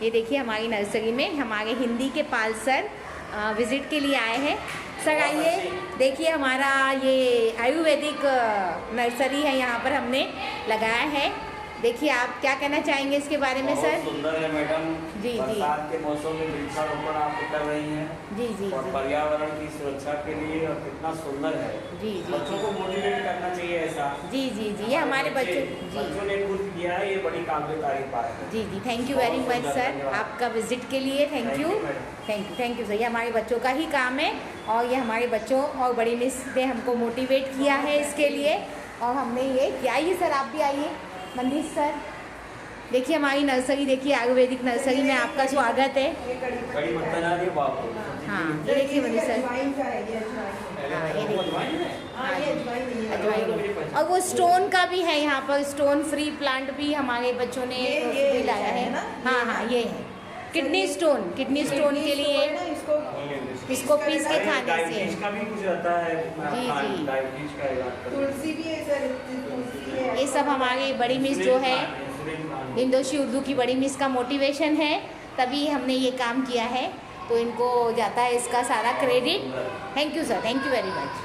ये देखिए हमारी नर्सरी में हमारे हिंदी के पाल सर विज़िट के लिए आए हैं। सर आइए, देखिए हमारा ये आयुर्वेदिक नर्सरी है, यहाँ पर हमने लगाया है। देखिए आप क्या कहना चाहेंगे इसके बारे में सर? बहुत सुंदर है मैडम जी जी। बरसात के मौसम में वृक्षारोपण आप कर रही हैं जी जी और जी। पर्यावरण की सुरक्षा के लिए, और कितना सुंदर है। जी जी। बच्चों को मोटिवेट करना चाहिए ऐसा। जी जी जी, ये हमारे बच्चों ने खुद किया है, ये बड़ी काबिल तारीफ बात है। जी जी, thank you very much sir आपका विजिट के लिए। Thank you sir. ये हमारे बच्चों का ही काम है और ये हमारे बच्चों और बड़ी मिस ने हमको मोटिवेट किया है इसके लिए और हमने ये किया। आइए सर, आप भी आइए। मंदीप सर, देखिए हमारी नर्सरी, देखिए आयुर्वेदिक नर्सरी में आपका स्वागत है। हाँ ये देखिए मंदीप सर, अजवाइन, और वो स्टोन का भी है यहाँ पर, स्टोन फ्री प्लांट भी हमारे बच्चों ने भी लाया है। हाँ हाँ ये है किडनी स्टोन के लिए इसको पीस के खाने से। इसका भी कुछ रहता है। जी जी, तुलसी भी है सर, ये सब हमारी बड़ी मिस जो है हिंदोशी उर्दू की बड़ी मिस का मोटिवेशन है, तभी हमने ये काम किया है, तो इनको जाता है इसका सारा credit. Thank you sir, thank you very much.